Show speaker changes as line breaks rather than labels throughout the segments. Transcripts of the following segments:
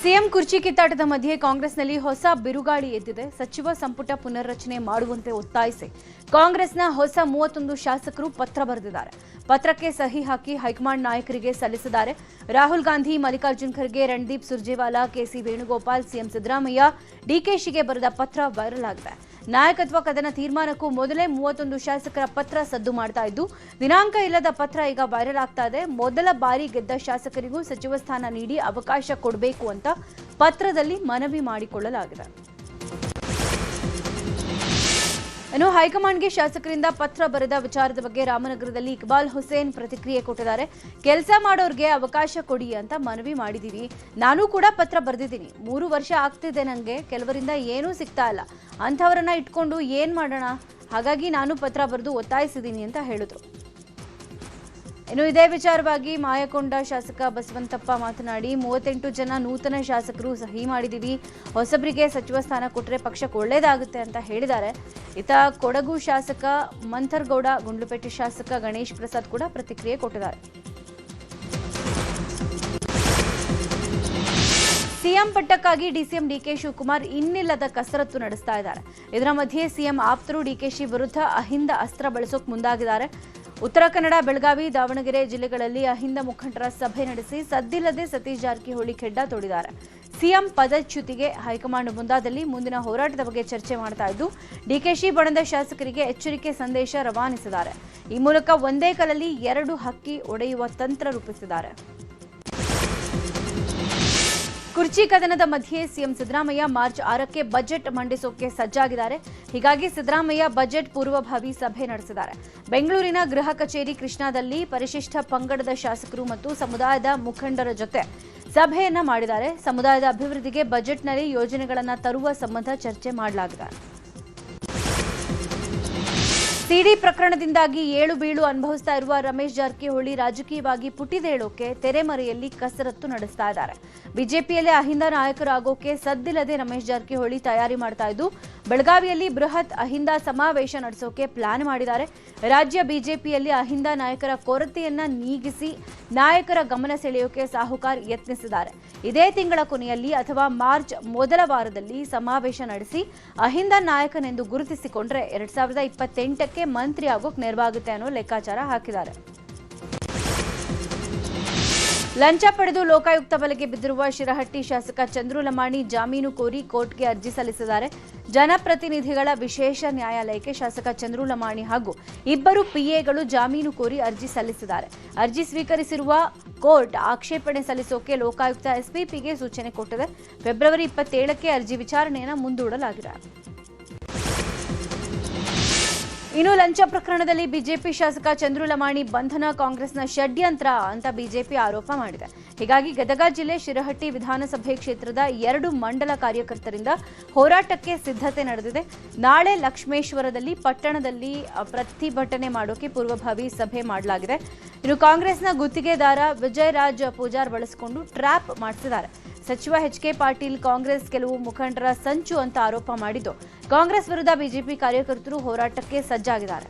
CM ಕುರ್ಚಿ ಕಿತ್ತಾಟದ ಮಧ್ಯೆ ಕಾಂಗ್ರೆಸ್ನಲ್ಲಿ ಹೊಸ ಬಿರುಗಾಳಿ ಎದ್ದಿದೆ. ಸಚಿವ ಸಂಪುಟ ಪುನರ್ರಚನೆ ಮಾಡುವಂತೆ ಒತ್ತಾಯಿಸಿ ಕಾಂಗ್ರೆಸ್ನ ಹೊಸ 31 ಶಾಸಕರು ಪತ್ರ ಬರೆದಿದ್ದಾರೆ. ಪತ್ರಕ್ಕೆ ಸಹಿ ಹಾಕಿ ಹೈಕಮಾಂಡ್ ನಾಯಕರಿಗೆ ಸಲ್ಲಿಸಿದ್ದಾರೆ. ರಾಹುಲ್ ಗಾಂಧಿ, ಮಲ್ಲಿಕಾರ್ಜುನ್ ಖರ್ಗೆ, ರಣದೀಪ್ ಸುರ್ಜೇವಾಲಾ, ಕೆಸಿ ವೇಣುಗೋಪಾಲ್, ಸಿಎಂ ಸಿದ್ದರಾಮಯ್ಯ, ಡಿಕೆಶಿಗೆ ಬರೆದ ಪತ್ರ ವೈರಲ್ ಆಗಿದೆ. ನಾಯಕತ್ವ ಕದನ ತೀರ್ಮಾನಕ್ಕೂ ಮೊದಲೇ 31 ಶಾಸಕರ ಪತ್ರ ಸದ್ದು ಮಾಡ್ತಾ ಇದ್ದು, ದಿನಾಂಕ ಇಲ್ಲದ ಪತ್ರ ಈಗ ವೈರಲ್ ಆಗ್ತಾ ಇದೆ. ಮೊದಲ ಬಾರಿ ಗೆದ್ದ ಶಾಸಕರಿಗೂ ಸಚಿವ ಸ್ಥಾನ ನೀಡಿ ಅವಕಾಶ ಕೊಡಬೇಕು ಅಂತ ಪತ್ರದಲ್ಲಿ ಮನವಿ ಮಾಡಿಕೊಳ್ಳಲಾಗಿದೆ. ಇನ್ನು ಹೈಕಮಾಂಡ್ಗೆ ಶಾಸಕರಿಂದ ಪತ್ರ ಬರೆದ ವಿಚಾರದ ಬಗ್ಗೆ ರಾಮನಗರದಲ್ಲಿ ಇಕ್ಬಾಲ್ ಹುಸೇನ್ ಪ್ರತಿಕ್ರಿಯೆ ಕೊಟ್ಟಿದ್ದಾರೆ. ಕೆಲಸ ಮಾಡೋರ್ಗೆ ಅವಕಾಶ ಕೊಡಿ ಅಂತ ಮನವಿ ಮಾಡಿದೀವಿ. ನಾನು ಕೂಡ ಪತ್ರ ಬರೆದಿದ್ದೀನಿ. 3 ವರ್ಷ ಆಗ್ತಿದೆ, ನನಗೆ ಕೆಲವರಿಂದ ಏನೂ ಸಿಗ್ತಾ ಇಲ್ಲ. ಅಂಥವರನ್ನ ಇಟ್ಕೊಂಡು ಏನ್ ಮಾಡೋಣ? ಹಾಗಾಗಿ ನಾನು ಪತ್ರ ಬರೆದು ಒತ್ತಾಯಿಸಿದ್ದೀನಿ ಅಂತ ಹೇಳಿದ್ರು. ಇನ್ನು ಇದೇ ವಿಚಾರವಾಗಿ ಮಾಯಕೊಂಡ ಶಾಸಕ ಬಸವಂತಪ್ಪ ಮಾತನಾಡಿ, 38 ಜನ ನೂತನ ಶಾಸಕರು ಸಹಿ ಮಾಡಿದೀವಿ. ಹೊಸಬರಿಗೆ ಸಚಿವ ಸ್ಥಾನ ಕೊಟ್ಟರೆ ಪಕ್ಷಕ್ಕೆ ಒಳ್ಳೇದಾಗುತ್ತೆ ಅಂತ ಹೇಳಿದ್ದಾರೆ. ಇತ್ತ ಕೊಡಗು ಶಾಸಕ ಮಂಥರ್ಗೌಡ, ಗುಂಡ್ಲುಪೇಟೆ ಶಾಸಕ ಗಣೇಶ್ ಪ್ರಸಾದ್ ಕೂಡ ಪ್ರತಿಕ್ರಿಯೆ ಕೊಟ್ಟಿದ್ದಾರೆ. ಸಿಎಂ ಪಟ್ಟಕ್ಕಾಗಿ ಡಿಸಿಎಂ ಡಿಕೆ ಶಿವಕುಮಾರ್ ಇನ್ನಿಲ್ಲದ ಕಸರತ್ತು ನಡೆಸ್ತಾ ಇದ್ದಾರೆ. ಇದರ ಮಧ್ಯೆ ಸಿಎಂ ಆಪ್ತರು ಡಿಕೆಶಿ ವಿರುದ್ಧ ಅಹಿಂದ ಅಸ್ತ್ರ ಬಳಸೋಕೆ ಮುಂದಾಗಿದ್ದಾರೆ. ಉತ್ತರ ಕನ್ನಡ, ಬೆಳಗಾವಿ, ದಾವಣಗೆರೆ ಜಿಲ್ಲೆಗಳಲ್ಲಿ ಅಹಿಂದ ಮುಖಂಡರ ಸಭೆ ನಡೆಸಿ ಸದ್ದಿಲ್ಲದೆ ಸತೀಶ್ ಜಾರಕಿಹೊಳಿ ಖೆಡ್ಡ ತೋಡಿದ್ದಾರೆ. ಸಿಎಂ ಪದಚ್ಯುತಿಗೆ ಹೈಕಮಾಂಡ್ ಮುಂದಾದಲ್ಲಿ ಮುಂದಿನ ಹೋರಾಟದ ಬಗ್ಗೆ ಚರ್ಚೆ ಮಾಡ್ತಾ ಇದ್ದು, ಡಿಕೆಶಿ ಬಣದ ಶಾಸಕರಿಗೆ ಎಚ್ಚರಿಕೆ ಸಂದೇಶ ರವಾನಿಸಿದ್ದಾರೆ. ಈ ಮೂಲಕ ಒಂದೇ ಕಲ್ಲಲ್ಲಿ 2 ಹಕ್ಕಿ ಒಡೆಯುವ ತಂತ್ರ ರೂಪಿಸಿದ್ದಾರೆ. ಕುರ್ಚಿ ಕದನದ ಮಧ್ಯೆ ಸಿಎಂ ಸಿದ್ದರಾಮಯ್ಯ ಮಾರ್ಚ್ 6ಕ್ಕೆ ಬಜೆಟ್ ಮಂಡಿಸೋಕೆ ಸಜ್ಜಾಗಿದ್ದಾರೆ. ಹೀಗಾಗಿ ಸಿದ್ದರಾಮಯ್ಯ ಬಜೆಟ್ ಪೂರ್ವಭಾವಿ ಸಭೆ ನಡೆಸಿದ್ದಾರೆ. ಬೆಂಗಳೂರಿನ ಗೃಹ ಕಚೇರಿ ಕೃಷ್ಣಾದಲ್ಲಿ ಪರಿಶಿಷ್ಟ ಪಂಗಡದ ಶಾಸಕರು ಮತ್ತು ಸಮುದಾಯದ ಮುಖಂಡರ ಜೊತೆ ಸಭೆಯನ್ನ ಮಾಡಿದ್ದಾರೆ. ಸಮುದಾಯದ ಅಭಿವೃದ್ಧಿಗೆ ಬಜೆಟ್ನಲ್ಲಿ ಯೋಜನೆಗಳನ್ನು ತರುವ ಸಂಬಂಧ ಚರ್ಚೆ ಮಾಡಲಾಗಿದೆ. ಸಿಡಿ ಪ್ರಕರಣದಿಂದಾಗಿ ಏಳು ಬೀಳು ಅನುಭವಿಸ್ತಾ ಇರುವ ರಮೇಶ್ ಜಾರಕಿಹೊಳಿ ರಾಜಕೀಯವಾಗಿ ಪುಟಿದೇಳೋಕೆ ತೆರೆಮರೆಯಲ್ಲಿ ಕಸರತ್ತು ನಡೆಸ್ತಾ ಇದ್ದಾರೆ. ಬಿಜೆಪಿಯಲ್ಲಿ ಅಹಿಂದ ನಾಯಕರಾಗೋಕೆ ಸದ್ದಿಲ್ಲದೆ ರಮೇಶ್ ಜಾರಕಿಹೊಳಿ ತಯಾರಿ ಮಾಡ್ತಾ ಇದ್ದು, ಬೆಳಗಾವಿಯಲ್ಲಿ ಬೃಹತ್ ಅಹಿಂದ ಸಮಾವೇಶ ನಡೆಸೋಕೆ ಪ್ಲಾನ್ ಮಾಡಿದ್ದಾರೆ. ರಾಜ್ಯ ಬಿಜೆಪಿಯಲ್ಲಿ ಅಹಿಂದ ನಾಯಕರ ಕೊರತೆಯನ್ನ ನೀಗಿಸಿ ನಾಯಕರ ಗಮನ ಸೆಳೆಯೋಕೆ ಸಾಹುಕಾರ್ ಯತ್ನಿಸಿದ್ದಾರೆ. ಇದೇ ತಿಂಗಳ ಕೊನೆಯಲ್ಲಿ ಅಥವಾ ಮಾರ್ಚ್ ಮೊದಲ ವಾರದಲ್ಲಿ ಸಮಾವೇಶ ನಡೆಸಿ ಅಹಿಂದ ನಾಯಕನೆಂದು ಗುರುತಿಸಿಕೊಂಡ್ರೆ 2028ಕ್ಕೆ ಮಂತ್ರಿ ಆಗೋಕೆ ನೆರವಾಗುತ್ತೆ ಅನ್ನೋ ಲೆಕ್ಕಾಚಾರ ಹಾಕಿದ್ದಾರೆ. ಲಂಚ ಪಡೆದು ಲೋಕಾಯುಕ್ತ ಬಲೆಗೆ ಬಿದ್ದಿರುವ ಶಿರಹಟ್ಟಿ ಶಾಸಕ ಚಂದ್ರು ಲಮಾಣಿ ಜಾಮೀನು ಕೋರಿ ಕೋರ್ಟ್ಗೆ ಅರ್ಜಿ ಸಲ್ಲಿಸಿದ್ದಾರೆ. ಜನಪ್ರತಿನಿಧಿಗಳ ವಿಶೇಷ ನ್ಯಾಯಾಲಯಕ್ಕೆ ಶಾಸಕ ಚಂದ್ರು ಲಮಾಣಿ ಹಾಗೂ 2 ಪಿಎಗಳು ಜಾಮೀನು ಕೋರಿ ಅರ್ಜಿ ಸಲ್ಲಿಸಿದ್ದಾರೆ. ಅರ್ಜಿ ಸ್ವೀಕರಿಸಿರುವ ಕೋರ್ಟ್ ಆಕ್ಷೇಪಣೆ ಸಲ್ಲಿಸೋಕೆ ಲೋಕಾಯುಕ್ತ ಎಸ್ಪಿಪಿಗೆ ಸೂಚನೆ ಕೊಟ್ಟಿದೆ. ಫೆಬ್ರವರಿ 27ಕ್ಕೆ ಅರ್ಜಿ ವಿಚಾರಣೆಯನ್ನು ಮುಂದೂಡಲಾಗಿದೆ. ಇನ್ನು ಲಂಚ ಪ್ರಕರಣದಲ್ಲಿ ಬಿಜೆಪಿ ಶಾಸಕ ಚಂದ್ರು ಲಮಾಣಿ ಬಂಧನ ಕಾಂಗ್ರೆಸ್ನ ಷಡ್ಯಂತ್ರ ಅಂತ ಬಿಜೆಪಿ ಆರೋಪ ಮಾಡಿದೆ. ಹೀಗಾಗಿ ಗದಗ ಜಿಲ್ಲೆ ಶಿರಹಟ್ಟಿ ವಿಧಾನಸಭೆ ಕ್ಷೇತ್ರದ 2 ಮಂಡಲ ಕಾರ್ಯಕರ್ತರಿಂದ ಹೋರಾಟಕ್ಕೆ ಸಿದ್ಧತೆ ನಡೆದಿದೆ. ನಾಳೆ ಲಕ್ಷ್ಮೇಶ್ವರದಲ್ಲಿ ಪಟ್ಟಣದಲ್ಲಿ ಪ್ರತಿಭಟನೆ ಮಾಡೋಕೆ ಪೂರ್ವಭಾವಿ ಸಭೆ ಮಾಡಲಾಗಿದೆ. ಇನ್ನು ಕಾಂಗ್ರೆಸ್ನ ಗುತ್ತಿಗೆದಾರ ವಿಜಯರಾಜ್ ಪೂಜಾರ್ ಬಳಸಿಕೊಂಡು ಟ್ರ್ಯಾಪ್ ಮಾಡಿಸಿದ್ದಾರೆ. ಸಚಿವ ಎಚ್.ಕೆ. ಪಾಟೀಲ್ ಕಾಂಗ್ರೆಸ್ ಕೆಲವು ಮುಖಂಡರ ಸಂಚು ಅಂತ ಆರೋಪ ಮಾಡಿದ್ದು, ಕಾಂಗ್ರೆಸ್ ವಿರುದ್ಧ ಬಿಜೆಪಿ ಕಾರ್ಯಕರ್ತರು ಹೋರಾಟಕ್ಕೆ ಸಜ್ಜಾಗಿದ್ದಾರೆ.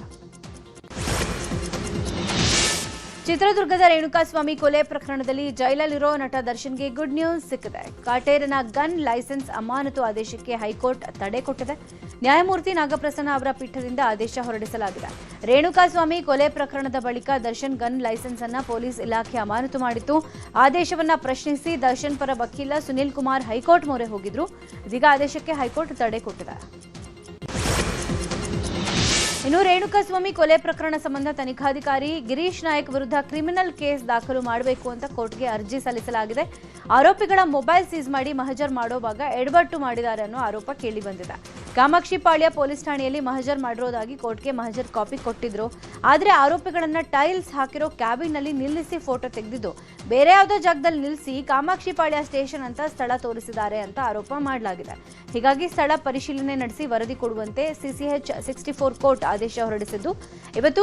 ಚಿತ್ರದುರ್ಗದ ರೇಣುಕಾಸ್ವಾಮಿ ಕೊಲೆ ಪ್ರಕರಣದಲ್ಲಿ ಜೈಲಲ್ಲಿರೋ ನಟ ದರ್ಶನ್ಗೆ ಗುಡ್ ನ್ಯೂಸ್ ಸಿಕ್ಕಿದೆ. ಕಾಟೇರನ ಗನ್ ಲೈಸೆನ್ಸ್ ಅಮಾನತು ಆದೇಶಕ್ಕೆ ಹೈಕೋರ್ಟ್ ತಡೆ ಕೊಟ್ಟಿದೆ. ನ್ಯಾಯಮೂರ್ತಿ ನಾಗಪ್ರಸನ್ನ ಅವರ ಪೀಠದಿಂದ ಆದೇಶ ಹೊರಡಿಸಲಾಗಿದೆ. ರೇಣುಕಾಸ್ವಾಮಿ ಕೊಲೆ ಪ್ರಕರಣದ ಬಳಿಕ ದರ್ಶನ್ ಗನ್ ಲೈಸೆನ್ಸ್ ಅನ್ನ ಪೊಲೀಸ್ ಇಲಾಖೆ ಅಮಾನತು ಮಾಡಿತ್ತು. ಆದೇಶವನ್ನ ಪ್ರಶ್ನಿಸಿ ದರ್ಶನ್ ಪರ ವಕೀಲ ಸುನಿಲ್ ಕುಮಾರ್ ಹೈಕೋರ್ಟ್ ಮೊರೆ ಹೋಗಿದ್ರು. ಇದೀಗ ಆದೇಶಕ್ಕೆ ಹೈಕೋರ್ಟ್ ತಡೆ ಕೊಟ್ಟಿದೆ. ಇನ್ನು ರೇಣುಕಾಸ್ವಾಮಿ ಕೊಲೆ ಪ್ರಕರಣ ಸಂಬಂಧ ತನಿಖಾಧಿಕಾರಿ ಗಿರೀಶ್ ನಾಯಕ್ ವಿರುದ್ಧ ಕ್ರಿಮಿನಲ್ ಕೇಸ್ ದಾಖಲು ಮಾಡಬೇಕು ಅಂತ ಕೋರ್ಟ್ಗೆ ಅರ್ಜಿ ಸಲ್ಲಿಸಲಾಗಿದೆ. ಆರೋಪಿಗಳ ಮೊಬೈಲ್ ಸೀಸ್ ಮಾಡಿ ಮಹಜರ್ ಮಾಡೋವಾಗ ಎಡವಟ್ಟು ಮಾಡಿದ್ದಾರೆ ಅನ್ನೋ ಆರೋಪ ಕೇಳಿಬಂದಿದೆ. ಕಾಮಾಕ್ಷಿಪಾಳ್ಯ ಪೊಲೀಸ್ ಠಾಣೆಯಲ್ಲಿ ಮಹಜರ್ ಮಾಡಿರೋದಾಗಿ ಕೋರ್ಟ್ಗೆ ಮಹಜರ್ ಕಾಪಿ ಕೊಟ್ಟಿದ್ರು. ಆದರೆ ಆರೋಪಿಗಳನ್ನ ಟೈಲ್ಸ್ ಹಾಕಿರೋ ಕ್ಯಾಬಿನ್ನಲ್ಲಿ ನಿಲ್ಲಿಸಿ ಫೋಟೋ ತೆಗೆದಿದ್ದು ಬೇರೆ ಯಾವುದೋ ಜಾಗದಲ್ಲಿ ನಿಲ್ಲಿಸಿ ಕಾಮಾಕ್ಷಿಪಾಳ್ಯ ಸ್ಟೇಷನ್ ಅಂತ ಸ್ಥಳ ತೋರಿಸಿದ್ದಾರೆ ಅಂತ ಆರೋಪ ಮಾಡಲಾಗಿದೆ. ಹೀಗಾಗಿ ಸ್ಥಳ ಪರಿಶೀಲನೆ ನಡೆಸಿ ವರದಿ ಕೊಡುವಂತೆ ಸಿಸಿಎಚ್ 64 ಕೋರ್ಟ್ ಆದೇಶ ಹೊರಡಿಸಿದ್ದು, ಇವತ್ತು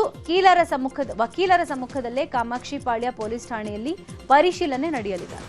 ವಕೀಲರ ಸಮ್ಮುಖದಲ್ಲೇ ಕಾಮಾಕ್ಷಿಪಾಳ್ಯ ಪೊಲೀಸ್ ಠಾಣೆಯಲ್ಲಿ ಪರಿಶೀಲನೆ ನಡೆಯಲಿದೆ.